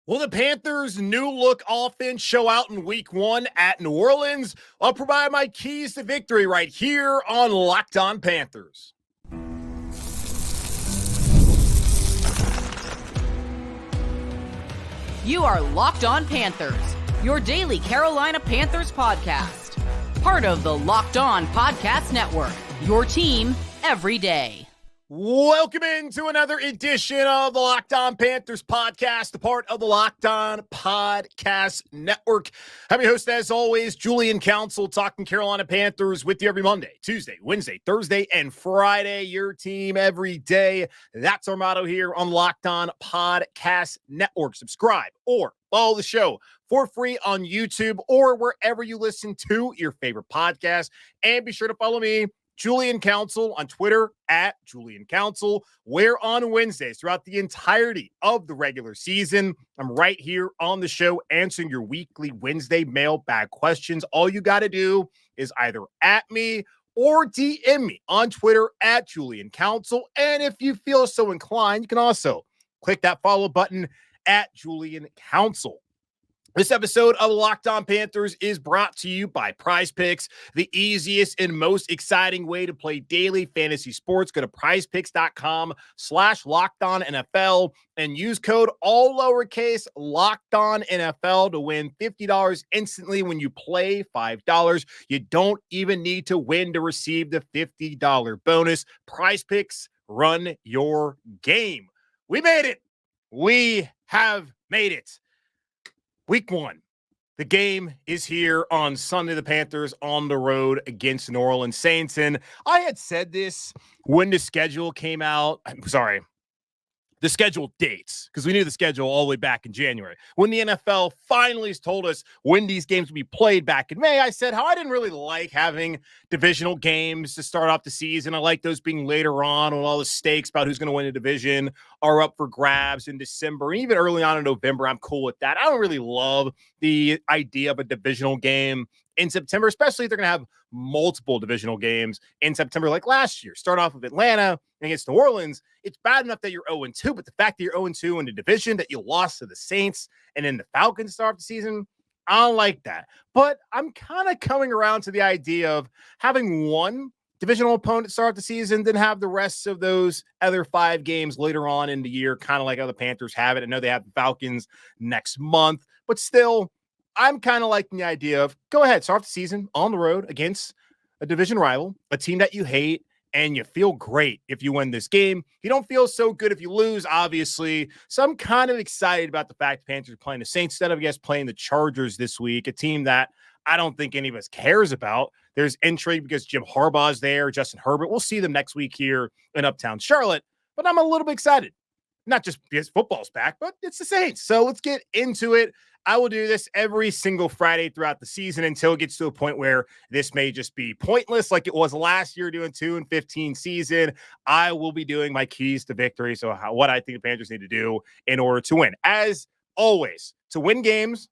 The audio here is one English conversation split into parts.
Will the Panthers' new look offense show out in week 1 at New Orleans? I'll provide my keys to victory right here on Locked On Panthers. You are Locked On Panthers, your daily Carolina Panthers podcast. Part of the Locked On Podcast Network, your team every day. Welcome into another edition of the Locked On Panthers podcast, a part of the Locked On Podcast Network. I'm your host, as always, Julian Council, talking Carolina Panthers with you every Monday, Tuesday, Wednesday, Thursday, and Friday. Your team every day. That's our motto here on Locked On Podcast Network. Subscribe or follow the show for free on YouTube or wherever you listen to your favorite podcast. And be sure to follow me, Julian Council, on Twitter at Julian Council, where on Wednesdays throughout the entirety of the regular season, I'm right here on the show answering your weekly Wednesday mailbag questions. All you got to do is either at me or DM me on Twitter at Julian Council. And if you feel so inclined, you can also click that follow button at Julian Council. This episode of Locked On Panthers is brought to you by PrizePicks, the easiest and most exciting way to play daily fantasy sports. Go to prizepicks.com/LockedOnNFL and use code all lowercase LockedOnNFL to win $50 instantly when you play $5. You don't even need to win to receive the $50 bonus. PrizePicks, run your game. We made it. We have made it. Week 1, the game is here on Sunday. The Panthers on the road against New Orleans Saints. And I had said this when the schedule came out. The scheduled dates, because we knew the schedule all the way back in January. When the NFL finally told us when these games would be played back in May, I said how I didn't really like having divisional games to start off the season. I like those being later on when all the stakes about who's going to win the division are up for grabs in December. And even early on in November, I'm cool with that. I don't really love the idea of a divisional game in September, especially if they're going to have multiple divisional games in September like last year. Start off with Atlanta against New Orleans. It's bad enough that you're 0-2, but the fact that you're 0-2 in the division, that you lost to the Saints and then the Falcons start the season, I don't like that. But I'm kind of coming around to the idea of having one divisional opponent start the season, then have the rest of those other 5 games later on in the year, kind of like how the Panthers have it. I know they have the Falcons next month, but still, I'm kind of liking the idea of go ahead, start the season on the road against a division rival, a team that you hate, and you feel great if you win this game. You don't feel so good if you lose, obviously. So I'm kind of excited about the fact the Panthers are playing the Saints instead of, I guess, playing the Chargers this week, a team that I don't think any of us cares about. There's intrigue because Jim Harbaugh's there, Justin Herbert. We'll see them next week here in Uptown Charlotte, but I'm a little bit excited. Not just because football's back, but it's the Saints. So let's get into it. I will do this every single Friday throughout the season until it gets to a point where this may just be pointless like it was last year doing 2-15 season. I will be doing my keys to victory, so what I think the Panthers need to do in order to win. As always, to win games,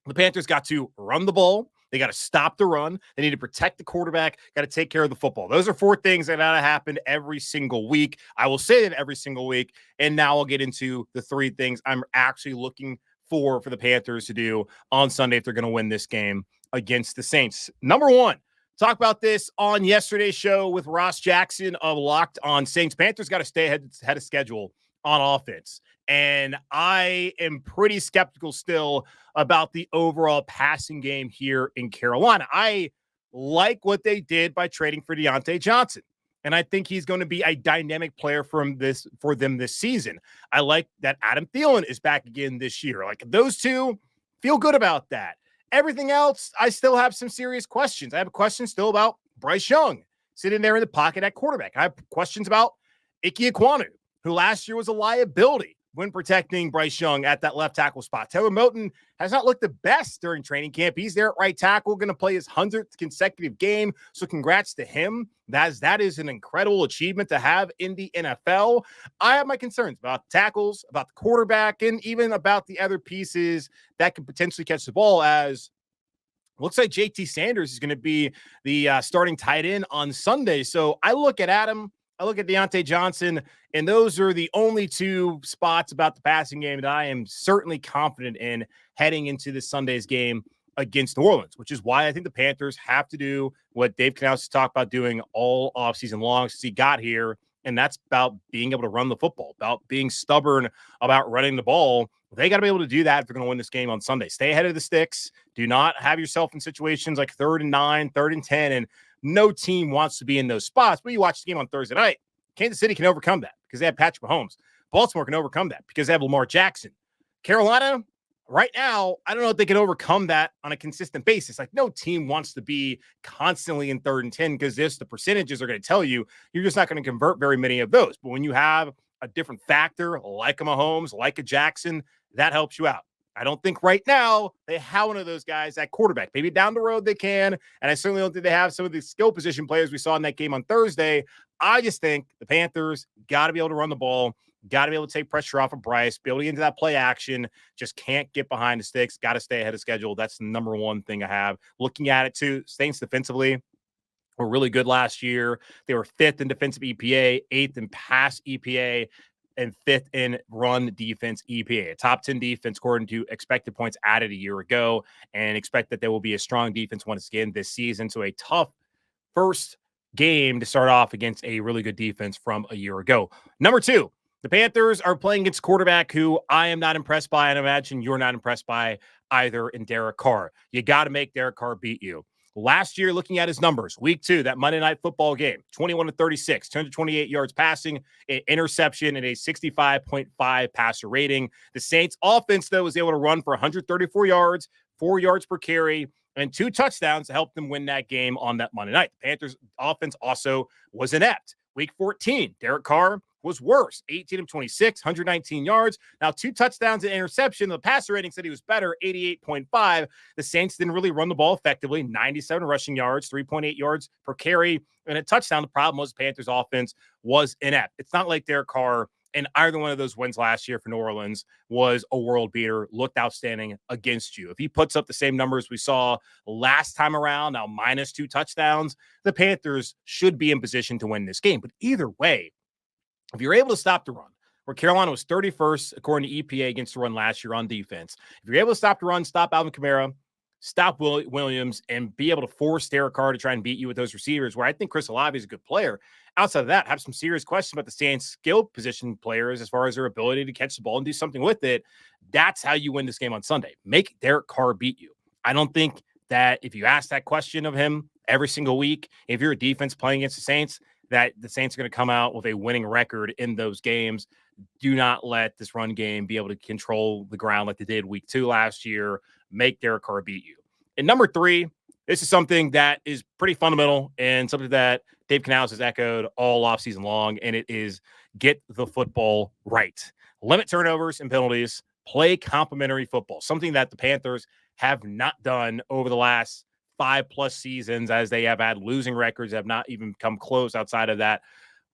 the Panthers got to run the ball. They got to stop the run. They need to protect the quarterback. Got to take care of the football. Those are 4 things that got to happen every single week. I will say that every single week, and now I'll get into the 3 things I'm actually looking for the Panthers to do on Sunday if they're going to win this game against the Saints. Number 1, talk about this on yesterday's show with Ross Jackson of Locked On Saints. Panthers got to stay ahead of schedule on offense. And I am pretty skeptical still about the overall passing game here in Carolina. I like what they did by trading for Deontay Johnson. And I think he's going to be a dynamic player for them this season. I like that Adam Thielen is back again this year. Like those 2, feel good about that. Everything else, I still have some serious questions. I have a question still about Bryce Young sitting there in the pocket at quarterback. I have questions about Ike Ekwonu, who last year was a liability when protecting Bryce Young at that left tackle spot. Taylor Moton has not looked the best during training camp. He's there at right tackle, going to play his 100th consecutive game. So congrats to him. That is an incredible achievement to have in the NFL. I have my concerns about tackles, about the quarterback, and even about the other pieces that could potentially catch the ball, as looks like JT Sanders is going to be the starting tight end on Sunday. So I look at Adam I look at Deontay Johnson, and those are the only two spots about the passing game that I am certainly confident in heading into this Sunday's game against New Orleans, which is why I think the Panthers have to do what Dave Canales has talked about doing all offseason long since he got here, and that's about being able to run the football, about being stubborn about running the ball. They got to be able to do that if they're going to win this game on Sunday. Stay ahead of the sticks. Do not have yourself in situations like 3rd and 9, 3rd and 10, and no team wants to be in those spots. But you watch the game on Thursday night, Kansas City can overcome that because they have Patrick Mahomes. Baltimore can overcome that because they have Lamar Jackson. Carolina, right now, I don't know if they can overcome that on a consistent basis. Like, no team wants to be constantly in 3rd and 10 because the percentages are going to tell you you're just not going to convert very many of those. But when you have a different factor like a Mahomes, like a Jackson, that helps you out. I don't think right now they have one of those guys at quarterback. Maybe down the road they can, and I certainly don't think they have some of the skill position players we saw in that game on Thursday. I just think the Panthers got to be able to run the ball, got to be able to take pressure off of Bryce, be able to get into that play action, just can't get behind the sticks, got to stay ahead of schedule. That's the number one thing I have. Looking at it too, Saints defensively were really good last year. They were 5th in defensive EPA, 8th in pass EPA, and 5th in run defense EPA, a top 10 defense according to expected points added a year ago, and expect that there will be a strong defense once again this season. So a tough first game to start off against a really good defense from a year ago. Number 2, the Panthers are playing against a quarterback who I am not impressed by, and I imagine you're not impressed by either in Derek Carr. You got to make Derek Carr beat you. Last year, looking at his numbers, week 2, that Monday Night Football game, 21-36, 228 yards passing, an interception, and a 65.5 passer rating. The Saints offense, though, was able to run for 134 yards, 4 yards per carry, and 2 touchdowns to help them win that game on that Monday night. The Panthers offense also was inept. Week 14, Derek Carr was worse. 18 of 26, 119 yards. Now 2 touchdowns and interception. The passer rating said he was better, 88.5. The Saints didn't really run the ball effectively. 97 rushing yards, 3.8 yards per carry, and a touchdown. The problem was Panthers offense was inept. It's not like Derek Carr and either one of those wins last year for New Orleans was a world beater, looked outstanding against you. If he puts up the same numbers we saw last time around, now minus 2 touchdowns, the Panthers should be in position to win this game. But either way, if you're able to stop the run, where Carolina was 31st according to EPA against the run last year on defense, if you're able to stop the run, stop Alvin Kamara, stop Williams, and be able to force Derek Carr to try and beat you with those receivers, where I think Chris Olave is a good player. Outside of that, have some serious questions about the Saints' skill position players as far as their ability to catch the ball and do something with it. That's how you win this game on Sunday. Make Derek Carr beat you. I don't think that if you ask that question of him every single week, if you're a defense playing against the Saints, that the Saints are going to come out with a winning record in those games. Do not let this run game be able to control the ground like they did week 2 last year. Make Derek Carr beat you. And number 3, this is something that is pretty fundamental and something that Dave Canales has echoed all offseason long, and it is get the football right. Limit turnovers and penalties. Play complementary football, something that the Panthers have not done over the last 5+ seasons, as they have had losing records, have not even come close outside of that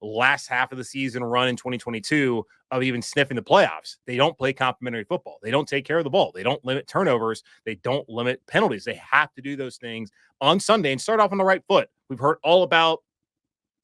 last half of the season run in 2022 of even sniffing the playoffs. They don't play complementary football. They don't take care of the ball. They don't limit turnovers. They don't limit penalties. They have to do those things on Sunday and start off on the right foot. We've heard all about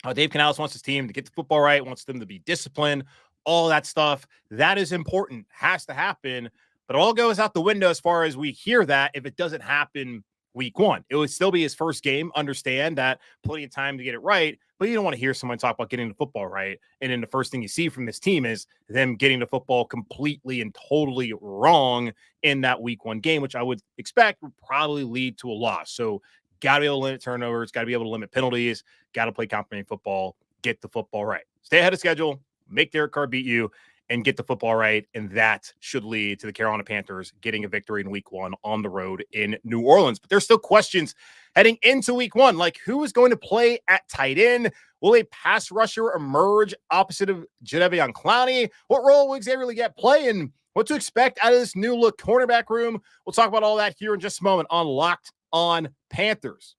how Dave Canales wants his team to get the football right, wants them to be disciplined, all that stuff. That is important, has to happen, but it all goes out the window as far as we hear that if it doesn't happen week 1. It would still be his first game. Understand that plenty of time to get it right, but you don't want to hear someone talk about getting the football right. And then the first thing you see from this team is them getting the football completely and totally wrong in that week 1 game, which I would expect would probably lead to a loss. So got to be able to limit turnovers, got to be able to limit penalties, got to play complementary football, get the football right. Stay ahead of schedule, make Derek Carr beat you, and get the football right, and that should lead to the Carolina Panthers getting a victory in week 1 on the road in New Orleans. But there's still questions heading into week 1, like who is going to play at tight end? Will a pass rusher emerge opposite of Jadeveon Clowney? What role will Xavier Ladson play, and what to expect out of this new look cornerback room? We'll talk about all that here in just a moment on Locked On Panthers.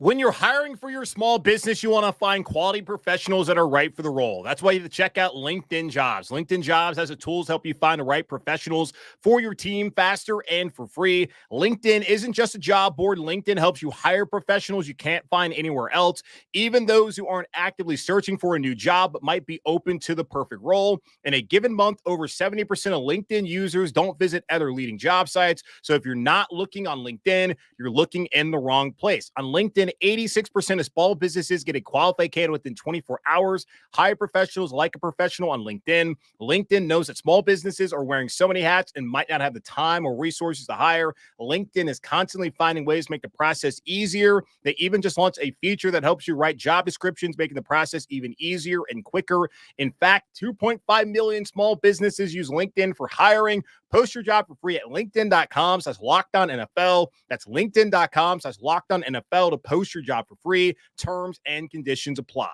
When you're hiring for your small business, you want to find quality professionals that are right for the role. That's why you have to check out LinkedIn Jobs. LinkedIn Jobs has the tools to help you find the right professionals for your team faster and for free. LinkedIn isn't just a job board. LinkedIn helps you hire professionals you can't find anywhere else, even those who aren't actively searching for a new job but might be open to the perfect role. In a given month, over 70% of LinkedIn users don't visit other leading job sites. So if you're not looking on LinkedIn, you're looking in the wrong place. On LinkedIn, 86% of small businesses get a qualified candidate within 24 hours. Hire professionals like a professional on LinkedIn. LinkedIn knows that small businesses are wearing so many hats and might not have the time or resources to hire. LinkedIn is constantly finding ways to make the process easier. They even just launched a feature that helps you write job descriptions, making the process even easier and quicker. In fact, 2.5 million small businesses use LinkedIn for hiring. Post your job for free at linkedin.com/LockedOnNFL. That's linkedin.com/LockedOnNFL to post your job for free. Terms and conditions apply.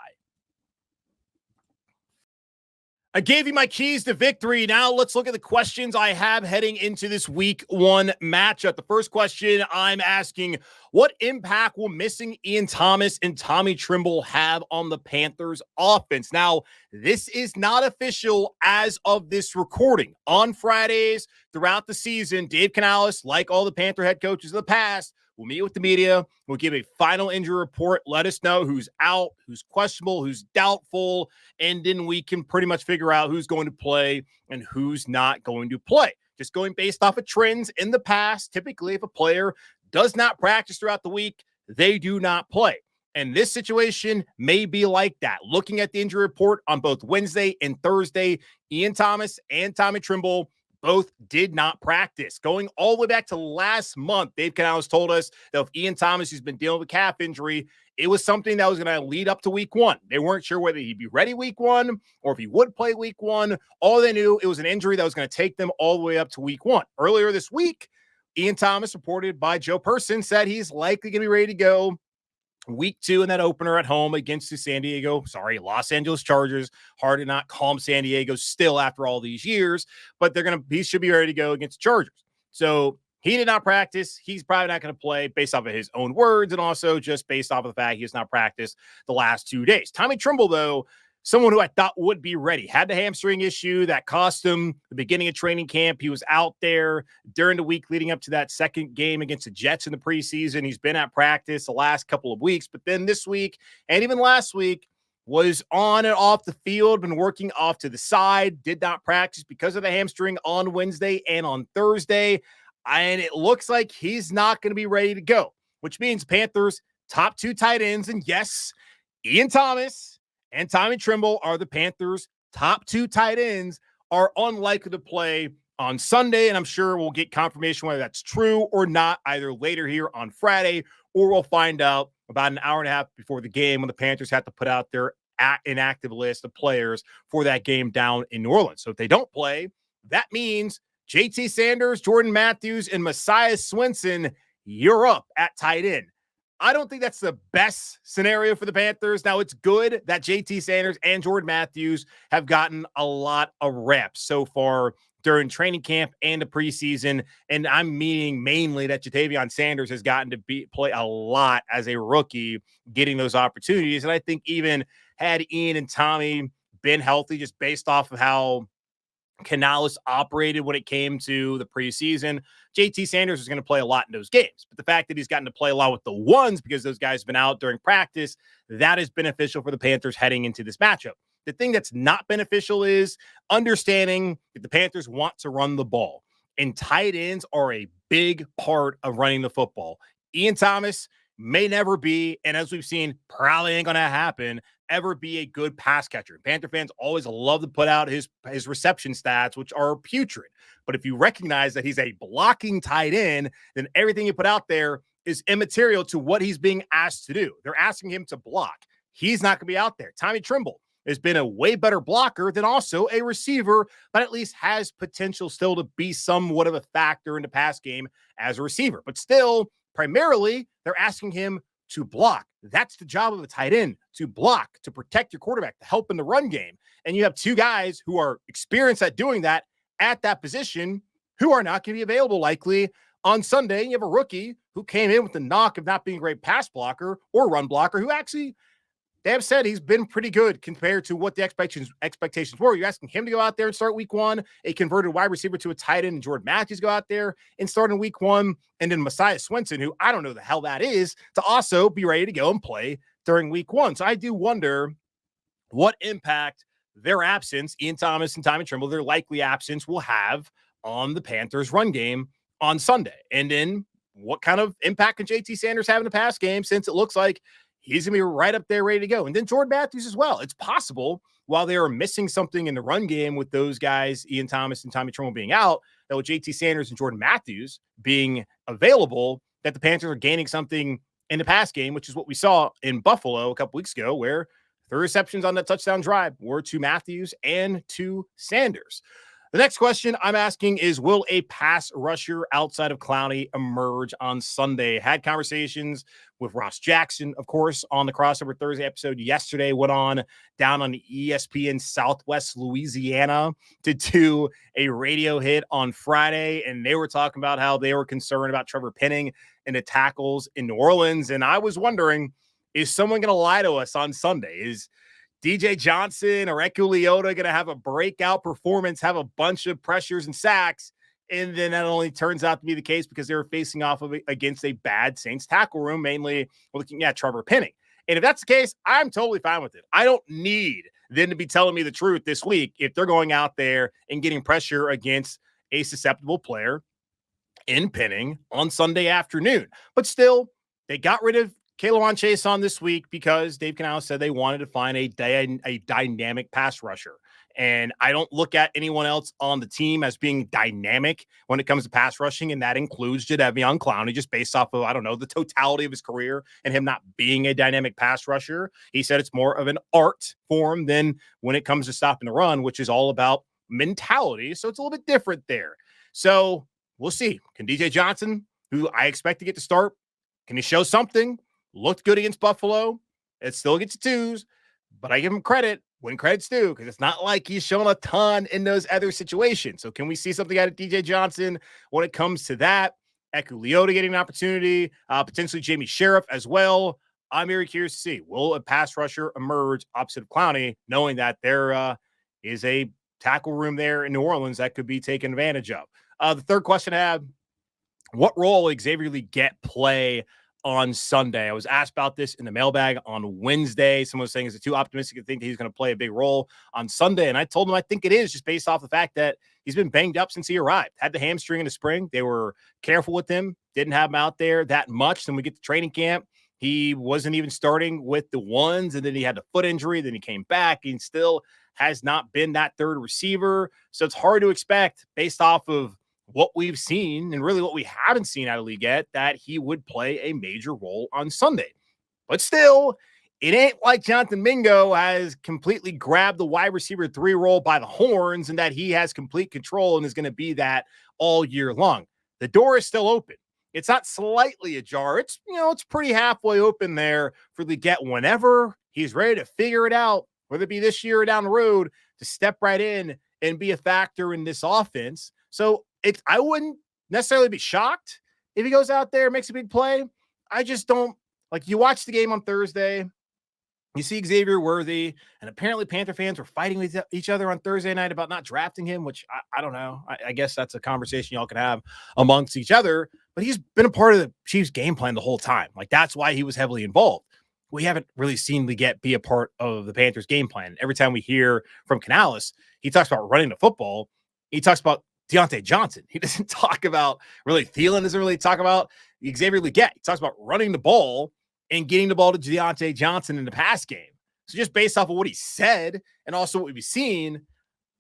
I gave you my keys to victory. Now let's look at the questions I have heading into this week one matchup. The first question I'm asking, what impact will missing Ian Thomas and Tommy Tremble have on the Panthers offense? Now, this is not official as of this recording. On Fridays throughout the season, Dave Canales, like all the Panther head coaches of the past, we'll meet with the media. We'll give a final injury report. Let us know who's out, who's questionable, who's doubtful, and then we can pretty much figure out who's going to play and who's not going to play. Just going based off of trends in the past, typically if a player does not practice throughout the week, they do not play. And this situation may be like that. Looking at the injury report on both Wednesday and Thursday, Ian Thomas and Tommy Tremble both did not practice. Going all the way back to last month, Dave Canales told us that if Ian Thomas, who's been dealing with calf injury, it was something that was going to lead up to week one. They weren't sure whether he'd be ready week one or if he would play week one. All they knew, it was an injury that was going to take them all the way up to week one. Earlier this week, Ian Thomas, reported by Joe Person, said he's likely going to be ready to go week two in that opener at home against the Los Angeles Chargers. Hard to not calm San Diego still after all these years, but he should be ready to go against the Chargers. So he did not practice. He's probably not going to play based off of his own words and also just based off of the fact he has not practiced the last 2 days. Tommy Tremble, though, someone who I thought would be ready, had the hamstring issue that cost him the beginning of training camp. He was out there during the week leading up to that second game against the Jets in the preseason. He's been at practice the last couple of weeks, but then this week and even last week was on and off the field, been working off to the side, did not practice because of the hamstring on Wednesday and on Thursday. And it looks like he's not going to be ready to go, which means Panthers top two tight ends. And yes, Ian Thomas and Tommy Tremble are the Panthers' top two tight ends, are unlikely to play on Sunday. And I'm sure we'll get confirmation whether that's true or not either later here on Friday, or we'll find out about an hour and a half before the game when the Panthers have to put out their inactive list of players for that game down in New Orleans. So if they don't play, that means JT Sanders, Jordan Matthews, and Messiah Swinson, you're up at tight end. I don't think that's the best scenario for the Panthers. Now, it's good that JT Sanders and Jordan Matthews have gotten a lot of reps so far during training camp and the preseason. And I'm meaning mainly that Jatavion Sanders has gotten to play a lot as a rookie, getting those opportunities. And I think even had Ian and Tommy been healthy, just based off of how Canales operated when it came to the preseason, JT Sanders is going to play a lot in those games. But the fact that he's gotten to play a lot with the ones because those guys have been out during practice, that is beneficial for the Panthers heading into this matchup. The thing that's not beneficial is understanding that the Panthers want to run the ball, and tight ends are a big part of running the football. Ian Thomas may never be, and as we've seen, probably ain't going to happen, ever be a good pass catcher. Panther fans always love to put out his reception stats, which are putrid. But if you recognize that he's a blocking tight end, then everything you put out there is immaterial to what he's being asked to do. They're asking him to block. He's not going to be out there. Tommy Tremble has been a way better blocker than also a receiver, but at least has potential still to be somewhat of a factor in the pass game as a receiver. But still, primarily, they're asking him to block. That's the job of a tight end, to block, to protect your quarterback, to help in the run game. And you have two guys who are experienced at doing that at that position who are not going to be available likely on Sunday. And you have a rookie who came in with the knock of not being a great pass blocker or run blocker, who actually they have said he's been pretty good compared to what the expectations were. You're asking him to go out there and start week one, a converted wide receiver to a tight end, and Jordan Matthews go out there and start in week one, and then Messiah Swinson, who I don't know the hell that is, to also be ready to go and play during week one. So I do wonder what impact their absence, Ian Thomas and Tommy Tremble, their likely absence will have on the Panthers run game on Sunday. And then what kind of impact can JT Sanders have in the pass game, since it looks like he's going to be right up there ready to go. And then Jordan Matthews as well. It's possible while they are missing something in the run game with those guys, Ian Thomas and Tommy Tremble being out, that with JT Sanders and Jordan Matthews being available, that the Panthers are gaining something in the pass game, which is what we saw in Buffalo a couple weeks ago, where 3 receptions on that touchdown drive were to Matthews and to Sanders. The next question I'm asking is, will a pass rusher outside of Clowney emerge on Sunday? Had conversations with Ross Jackson, of course, on the Crossover Thursday episode yesterday, went on down on ESPN Southwest Louisiana to do a radio hit on Friday, and they were talking about how they were concerned about Trevor Penning and the tackles in New Orleans, and I was wondering, is someone going to lie to us on Sunday? Is DJ Johnson or Eku Leota going to have a breakout performance, have a bunch of pressures and sacks, and then that only turns out to be the case because they were facing off against a bad Saints tackle room, mainly looking at Trevor Penning? And if that's the case, I'm totally fine with it. I don't need them to be telling me the truth this week if they're going out there and getting pressure against a susceptible player in Penning on Sunday afternoon. But still, they got rid of K'Lavon Chaisson this week because Dave Canales said they wanted to find a dynamic pass rusher. And I don't look at anyone else on the team as being dynamic when it comes to pass rushing, and that includes Jadeveon Clowney, just based off of, I don't know, the totality of his career and him not being a dynamic pass rusher. He said it's more of an art form than when it comes to stopping the run, which is all about mentality. So it's a little bit different there. So we'll see. Can DJ Johnson, who I expect to get to start, can he show something? Looked good against Buffalo. It still gets 2s, but I give him credit when credit's due, because it's not like he's shown a ton in those other situations. So can we see something out of DJ Johnson when it comes to that? Eku Leota getting an opportunity, potentially Jamie Sheriff as well. I'm very curious to see, will a pass rusher emerge opposite of Clowney, knowing that there is a tackle room there in New Orleans that could be taken advantage of. The third question I have, what role will Xavier Ladson play on Sunday? I was asked about this in the mailbag on Wednesday. Someone was saying, is it too optimistic to think that he's going to play a big role on Sunday? And I told him I think it is, just based off the fact that he's been banged up since he arrived. Had the hamstring in the spring. They were careful with him. Didn't have him out there that much. Then we get to training camp. He wasn't even starting with the ones, and then he had a foot injury. Then he came back and still has not been that third receiver. So it's hard to expect, based off of what we've seen and really what we haven't seen out of Ladson, that he would play a major role on Sunday. But still, it ain't like Jonathan Mingo has completely grabbed the wide receiver 3 role by the horns and that he has complete control and is going to be that all year long. The door is still open. It's not slightly ajar. It's, it's pretty halfway open there for Ladson whenever he's ready to figure it out, whether it be this year or down the road, to step right in and be a factor in this offense. So I wouldn't necessarily be shocked if he goes out there and makes a big play. I just don't, like, you watch the game on Thursday, you see Xavier Worthy, and apparently Panther fans were fighting with each other on Thursday night about not drafting him, which I don't know. I guess that's a conversation y'all can have amongst each other, but he's been a part of the Chiefs game plan the whole time. Like, that's why he was heavily involved. We haven't really seen Ladson be a part of the Panthers game plan. Every time we hear from Canales, he talks about running the football. He talks about Deontay Johnson. He doesn't talk about, really, Thielen doesn't really talk about Xavier Ladson. He talks about running the ball and getting the ball to Deontay Johnson in the pass game. So just based off of what he said and also what we've seen,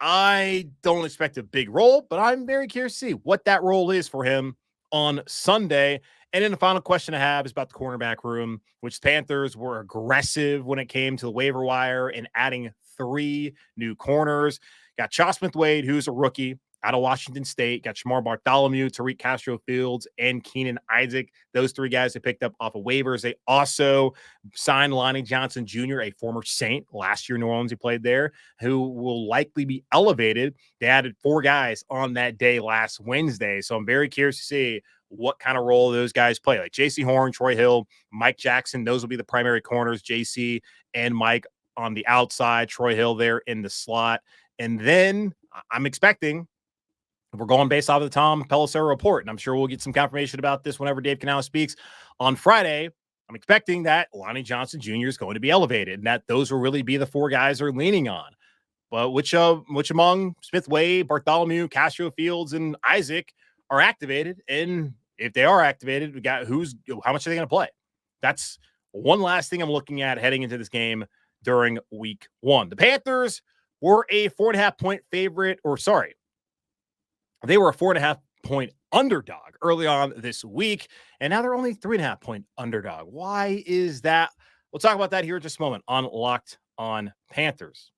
I don't expect a big role, but I'm very curious to see what that role is for him on Sunday. And then the final question I have is about the cornerback room, which Panthers were aggressive when it came to the waiver wire and adding 3 new corners. Got Charles Smith-Wade, who's a rookie out of Washington State. Got Shamar Bartholomew, Tariq Castro-Fields, and Keenan Isaac. Those 3 guys they picked up off of waivers. They also signed Lonnie Johnson Jr., a former Saint. Last year in New Orleans, he played there, who will likely be elevated. They added 4 guys on that day last Wednesday. So I'm very curious to see what kind of role those guys play. Like JC Horn, Troy Hill, Mike Jackson, those will be the primary corners, JC and Mike on the outside, Troy Hill there in the slot. And then I'm expecting, we're going based off of the Tom Pelissero report, and I'm sure we'll get some confirmation about this whenever Dave Canales speaks on Friday. I'm expecting that Lonnie Johnson Jr. is going to be elevated, and that those will really be the four guys they're leaning on. But which among Smith Wade, Bartholomew, Castro Fields, and Isaac are activated? And if they are activated, we got how much are they going to play? That's one last thing I'm looking at heading into this game during week 1. The Panthers were a 4.5 point favorite, they were a 4.5 point underdog early on this week, and now they're only 3.5 point underdog. Why is that? We'll talk about that here in just a moment on Locked On Panthers.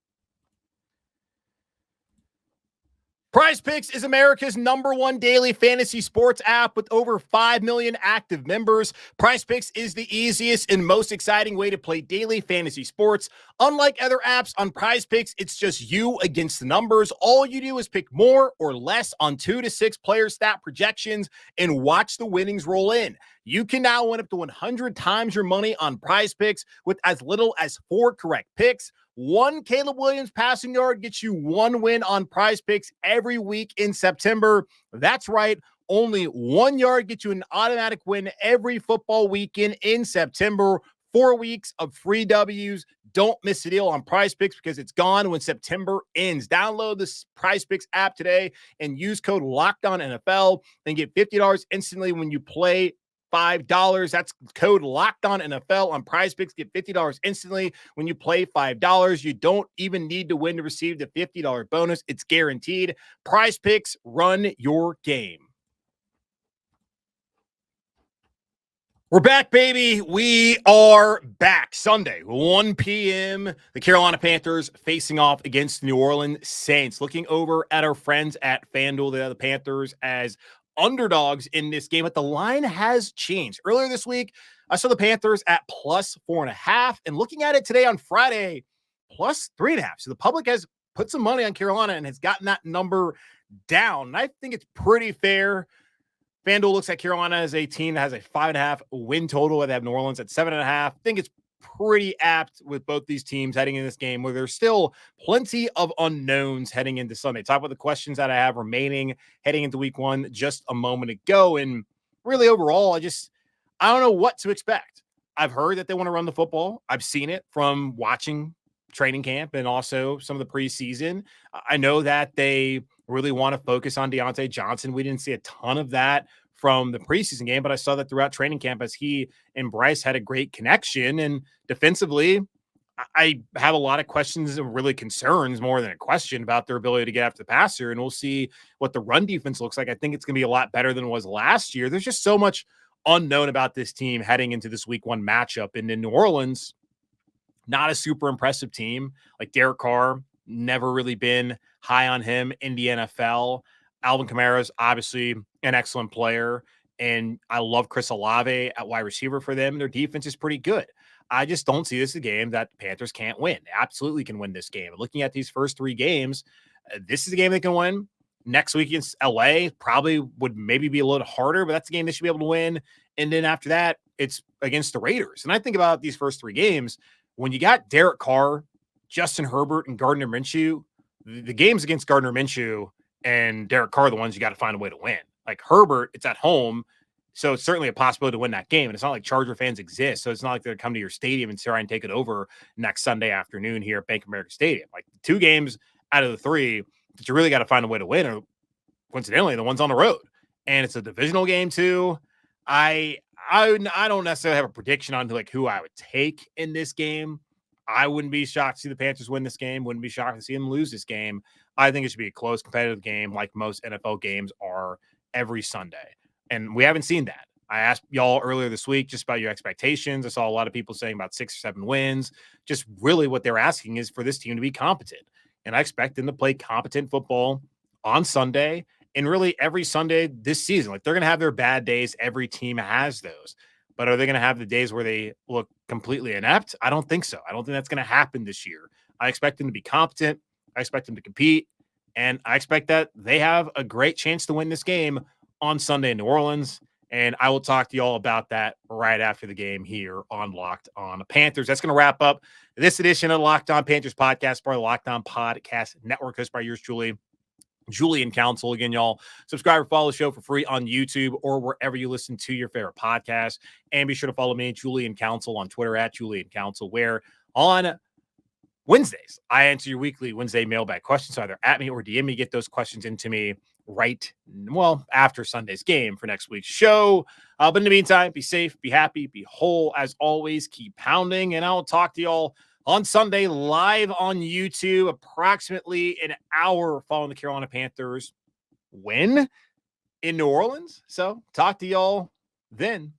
PrizePicks is America's #1 daily fantasy sports app with over 5 million active members. PrizePicks is the easiest and most exciting way to play daily fantasy sports. Unlike other apps on PrizePicks, it's just you against the numbers. All you do is pick more or less on 2 to 6 player stat projections and watch the winnings roll in. You can now win up to 100 times your money on PrizePicks with as little as 4 correct picks. One Caleb Williams passing yard gets you 1 win on PrizePicks every week in September. That's right. Only 1 yard gets you an automatic win every football weekend in September. 4 weeks of free W's. Don't miss a deal on PrizePicks because it's gone when September ends. Download the PrizePicks app today and use code LOCKEDONNFL and get $50 instantly when you play $5. That's code LOCKEDONNFL on PrizePicks. Get $50 instantly when you play $5. You don't even need to win to receive the $50 bonus. It's guaranteed. PrizePicks, run your game. We're back, baby. We are back. Sunday, 1 p.m. The Carolina Panthers facing off against the New Orleans Saints. Looking over at our friends at FanDuel, the Panthers as underdogs in this game, but the line has changed. Earlier this week, I saw the Panthers at +4.5, and looking at it today on Friday, +3.5. So the public has put some money on Carolina and has gotten that number down. And I think it's pretty fair. FanDuel looks at Carolina as a team that has a 5.5 win total. They have New Orleans at 7.5. I think it's pretty apt with both these teams heading in this game where there's still plenty of unknowns heading into Sunday. Talk about the questions that I have remaining heading into week 1 just a moment ago. And really overall, I don't know what to expect. I've heard that they want to run the football. I've seen it from watching training camp and also some of the preseason. I know that they really want to focus on Deontay Johnson. We didn't see a ton of that from the preseason game, but I saw that throughout training camp as he and Bryce had a great connection. And defensively, I have a lot of questions and really concerns more than a question about their ability to get after the passer. And we'll see what the run defense looks like. I think it's going to be a lot better than it was last year. There's just so much unknown about this team heading into this week 1 matchup. And in New Orleans, not a super impressive team. Like Derek Carr, never really been high on him in the NFL. Alvin Kamara's obviously an excellent player, and I love Chris Olave at wide receiver for them. Their defense is pretty good. I just don't see this as a game that the Panthers can't win. They absolutely can win this game. Looking at these first 3 games, this is a game they can win. Next week against LA probably would maybe be a little harder, but that's a game they should be able to win. And then after that, it's against the Raiders. And I think about these first 3 games, when you got Derek Carr, Justin Herbert, and Gardner Minshew, the games against Gardner Minshew and Derek Carr are the ones you got to find a way to win. Like Herbert, it's at home, so it's certainly a possibility to win that game. And it's not like Charger fans exist, so it's not like they're going to come to your stadium and try and take it over next Sunday afternoon here at Bank of America Stadium. Like 2 games out of the 3 that you really got to find a way to win are, coincidentally, the ones on the road. And it's a divisional game too. I don't necessarily have a prediction on like who I would take in this game. I wouldn't be shocked to see the Panthers win this game. Wouldn't be shocked to see them lose this game. I think it should be a close, competitive game like most NFL games are every Sunday. And we haven't seen that. I asked y'all earlier this week just about your expectations. I saw a lot of people saying about 6 or 7 wins. Just really what they're asking is for this team to be competent. And I expect them to play competent football on Sunday and really every Sunday this season. Like they're going to have their bad days. Every team has those. But are they going to have the days where they look completely inept? I don't think so. I don't think that's going to happen this year. I expect them to be competent. I expect them to compete. And I expect that they have a great chance to win this game on Sunday in New Orleans. And I will talk to you all about that right after the game here on Locked On Panthers. That's going to wrap up this edition of Locked On Panthers podcast, part of the Locked On Podcast Network, hosted by yours truly, Julian Council. Again, y'all, subscribe or follow the show for free on YouTube or wherever you listen to your favorite podcast. And be sure to follow me, Julian Council, on Twitter at Julian Council, where on Wednesdays, I answer your weekly Wednesday mailbag questions. So either at me or DM me, get those questions into me after Sunday's game for next week's show. But in the meantime, be safe, be happy, be whole. As always, keep pounding. And I'll talk to y'all on Sunday live on YouTube, approximately an hour following the Carolina Panthers win in New Orleans. So talk to y'all then.